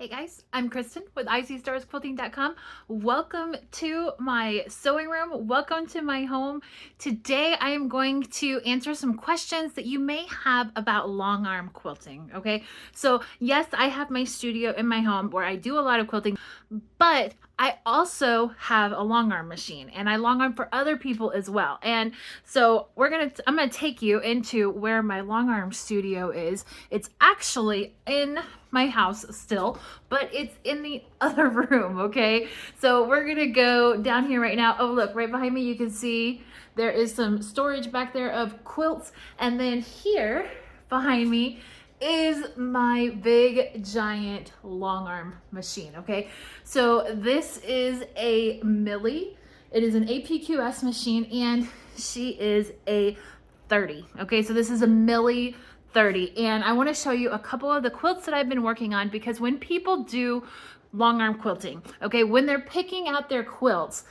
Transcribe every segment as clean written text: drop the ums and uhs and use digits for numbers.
Hey guys, I'm Kristen with ICStarsQuilting.com. Welcome to my sewing room. Welcome to my home. Today I am going to answer some questions that you may have about long arm quilting. Okay, so yes, I have my studio in my home where I do a lot of quilting, but I also have a long arm machine and I long arm for other people as well. And so I'm gonna take you into where my long arm studio is. It's actually in my house still, but it's in the other room. Okay, so we're gonna go down here right now. Oh look, right behind me you can see there is some storage back there of quilts, and then here behind me is my big giant long arm machine. Okay, so this is a Millie. It is an APQS machine and she is a 30. Okay, so this is a Millie 30, and I want to show you a couple of the quilts that I've been working on, because when people do long arm quilting, okay, when they're picking out their quilts,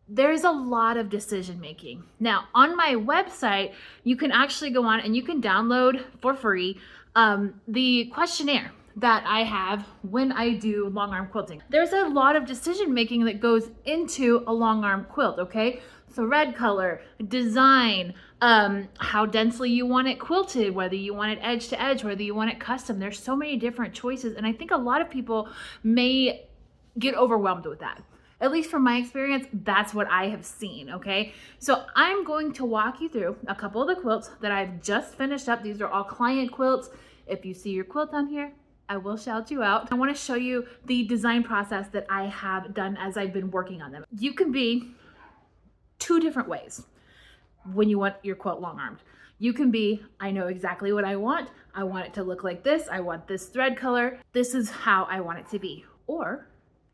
there's a lot of decision making. Now, on my website, you can actually go on and you can download for free the questionnaire that I have when I do long arm quilting. There's a lot of decision making that goes into a long arm quilt, okay? Thread color, design, how densely you want it quilted, whether you want it edge to edge, whether you want it custom. There's so many different choices, and I think a lot of people may get overwhelmed with that. At least from my experience, that's what I have seen, okay? So I'm going to walk you through a couple of the quilts that I've just finished up. These are all client quilts. If you see your quilt on here, I will shout you out. I want to show you the design process that I have done as I've been working on them. You can be two different ways when you want your quilt long armed. You can be, I know exactly what I want it to look like this, I want this thread color, this is how I want it to be. Or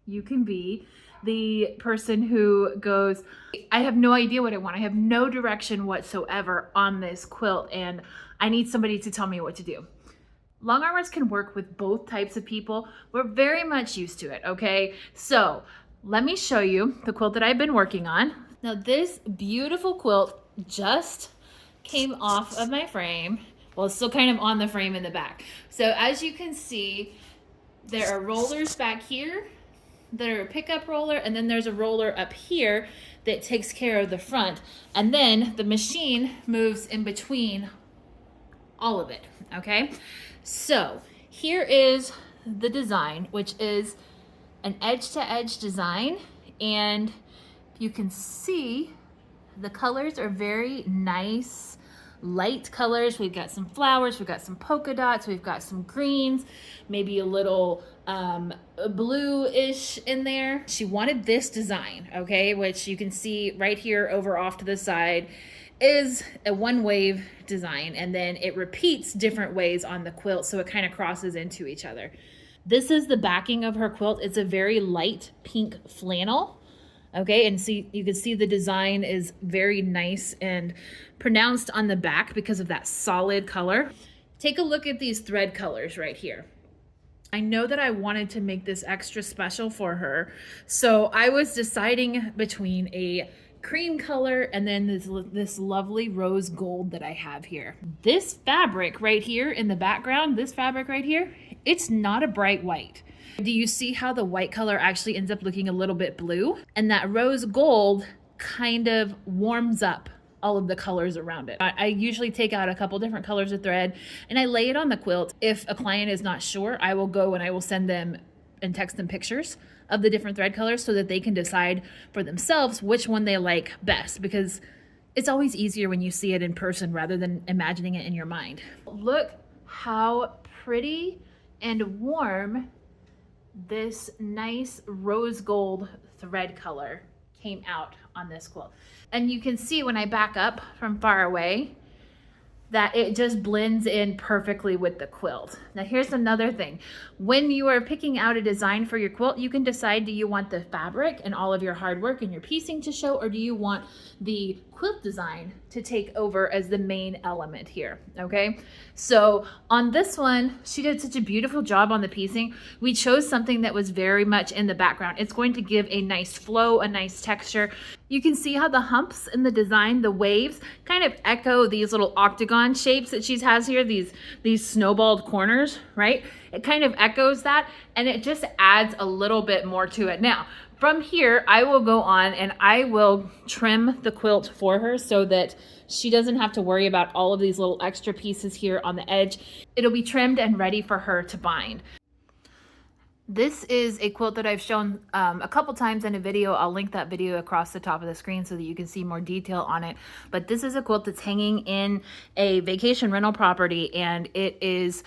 you can be the person who goes, I have no idea what I want, I have no direction whatsoever on this quilt, and I need somebody to tell me what to do. Long armers can work with both types of people. We're very much used to it, okay? So let me show you the quilt that I've been working on. Now this beautiful quilt just came off of my frame. Well, it's still kind of on the frame in the back. So as you can see, there are rollers back here that are a pickup roller, and then there's a roller up here that takes care of the front. And then the machine moves in between all of it, okay? So here is the design, which is an edge-to-edge design, and you can see the colors are very nice, light colors. We've got some flowers, we've got some polka dots, we've got some greens, maybe a little blue-ish in there. She wanted this design, okay, which you can see right here over off to the side is a one wave design, and then it repeats different ways on the quilt, so it kind of crosses into each other. This is the backing of her quilt. It's a very light pink flannel. Okay, and see, you can see the design is very nice and pronounced on the back because of that solid color. Take a look at these thread colors right here. I know that I wanted to make this extra special for her, so I was deciding between a cream color and then this lovely rose gold that I have here. This fabric right here in the background, this fabric right here, it's not a bright white. Do you see how the white color actually ends up looking a little bit blue? And that rose gold kind of warms up all of the colors around it. I usually take out a couple different colors of thread and I lay it on the quilt. If a client is not sure, I will go and I will send them and text them pictures of the different thread colors so that they can decide for themselves which one they like best, because it's always easier when you see it in person rather than imagining it in your mind. Look how pretty and warm this nice rose gold thread color came out on this quilt. And you can see when I back up from far away that it just blends in perfectly with the quilt. Now here's another thing. When you are picking out a design for your quilt, you can decide, do you want the fabric and all of your hard work and your piecing to show, or do you want the quilt design to take over as the main element here, okay? So on this one, she did such a beautiful job on the piecing. We chose something that was very much in the background. It's going to give a nice flow, a nice texture. You can see how the humps in the design, the waves, kind of echo these little octagons pentagon shapes that she has here, these snowballed corners, right? It kind of echoes that, and it just adds a little bit more to it. Now, from here, I will go on and I will trim the quilt for her so that she doesn't have to worry about all of these little extra pieces here on the edge. It'll be trimmed and ready for her to bind. This is a quilt that I've shown a couple times in a video. I'll link that video across the top of the screen so that you can see more detail on it. But this is a quilt that's hanging in a vacation rental property, and it is,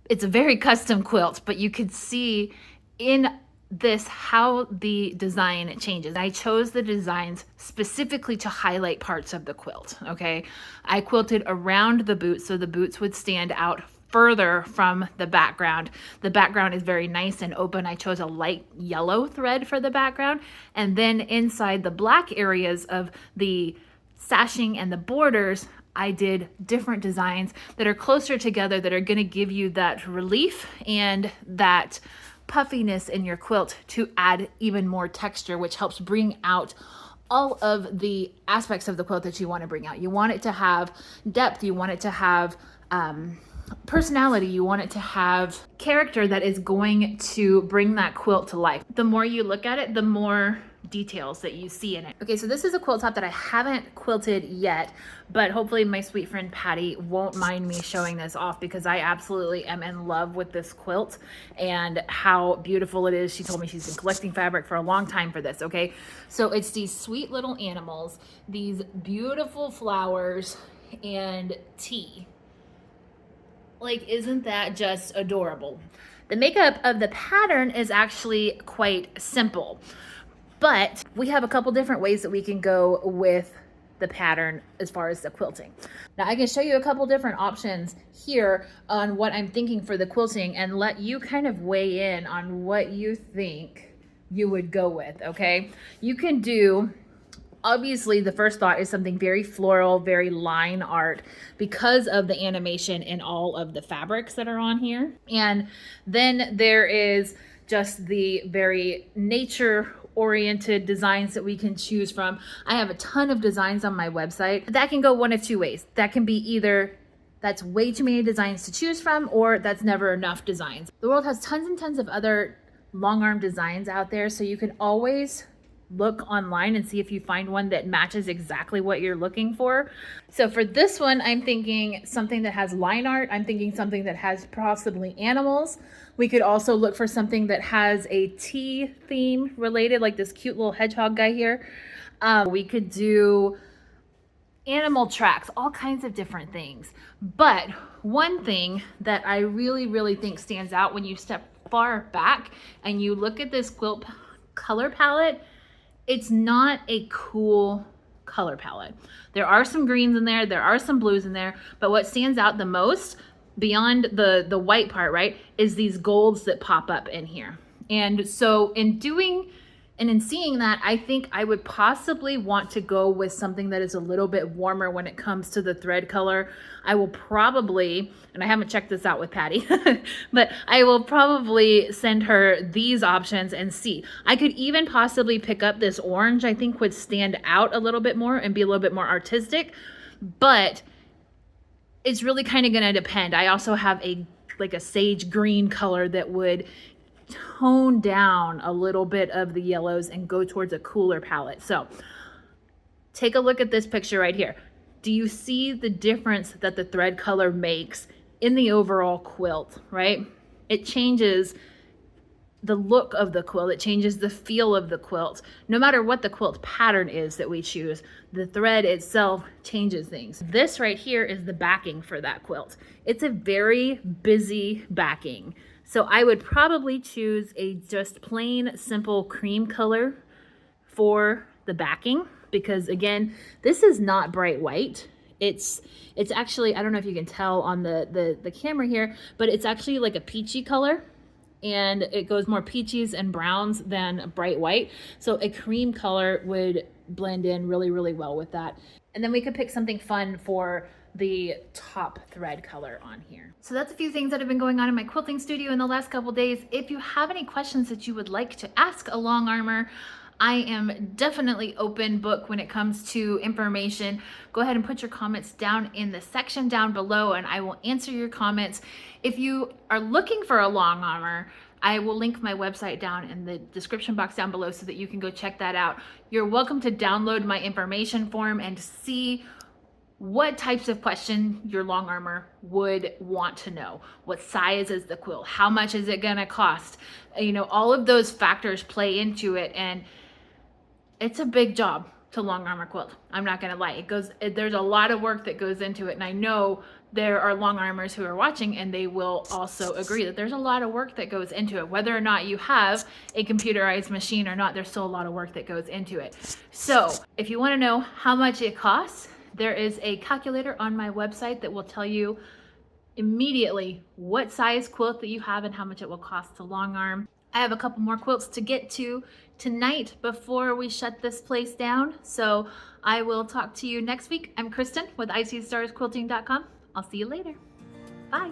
it's a very custom quilt, but you could see in this how the design changes. I chose the designs specifically to highlight parts of the quilt, okay? I quilted around the boots so the boots would stand out further from the background. The background is very nice and open. I chose a light yellow thread for the background. And then inside the black areas of the sashing and the borders, I did different designs that are closer together that are going to give you that relief and that puffiness in your quilt to add even more texture, which helps bring out all of the aspects of the quilt that you want to bring out. You want it to have depth. You want it to have personality. You want it to have character that is going to bring that quilt to life. The more you look at it, the more details that you see in it. Okay, so this is a quilt top that I haven't quilted yet, but hopefully my sweet friend Patty won't mind me showing this off because I absolutely am in love with this quilt and how beautiful it is. She told me she's been collecting fabric for a long time for this, okay? So it's these sweet little animals, these beautiful flowers, and tea. Like, isn't that just adorable? The makeup of the pattern is actually quite simple, but we have a couple different ways that we can go with the pattern as far as the quilting. Now I can show you a couple different options here on what I'm thinking for the quilting and let you kind of weigh in on what you think you would go with, okay? You can do, obviously the first thought is something very floral, very line art because of the animation in all of the fabrics that are on here. And then there is just the very nature oriented designs that we can choose from. I have a ton of designs on my website. That can go one of two ways. That can be either that's way too many designs to choose from, or that's never enough designs. The world has tons and tons of other long arm designs out there, so you can always look online and see if you find one that matches exactly what you're looking for. So for this one, I'm thinking something that has line art. I'm thinking something that has possibly animals. We could also look for something that has a tea theme related, like this cute little hedgehog guy here. We could do animal tracks, all kinds of different things. But one thing that I really, really think stands out when you step far back and you look at this quilt color palette, it's not a cool color palette. There are some greens in there, there are some blues in there, but what stands out the most beyond the white part, right, is these golds that pop up in here. And so in doing and in seeing that, I think I would possibly want to go with something that is a little bit warmer when it comes to the thread color. I will probably, and I haven't checked this out with Patty, but I will probably send her these options and see. I could even possibly pick up this orange. I think would stand out a little bit more and be a little bit more artistic, but it's really kind of going to depend. I also have like a sage green color that would tone down a little bit of the yellows and go towards a cooler palette. So take a look at this picture right here. Do you see the difference that the thread color makes in the overall quilt, right? It changes the look of the quilt. It changes the feel of the quilt. No matter what the quilt pattern is that we choose, the thread itself changes things. This right here is the backing for that quilt. It's a very busy backing. So I would probably choose a just plain simple cream color for the backing because again, this is not bright white. It's actually, I don't know if you can tell on the camera here, but it's actually like a peachy color and it goes more peaches and browns than bright white. So a cream color would blend in really, really well with that. And then we could pick something fun for the top thread color on here. So that's a few things that have been going on in my quilting studio in the last couple days. If you have any questions that you would like to ask a long armor, I am definitely open book when it comes to information. Go ahead and put your comments down in the section down below and I will answer your comments. If you are looking for a long armor, I will link my website down in the description box down below so that you can go check that out. You're welcome to download my information form and see what types of question your long armor would want to know. What size is the quilt? How much is it gonna cost? You know, all of those factors play into it, and it's a big job to long armor quilt. I'm not gonna lie. There's a lot of work that goes into it, and I know there are long armors who are watching and they will also agree that there's a lot of work that goes into it. Whether or not you have a computerized machine or not, there's still a lot of work that goes into it. So if you wanna know how much it costs, there is a calculator on my website that will tell you immediately what size quilt that you have and how much it will cost to long arm. I have a couple more quilts to get to tonight before we shut this place down. So I will talk to you next week. I'm Kristen with ICStarsQuilting.com. I'll see you later. Bye.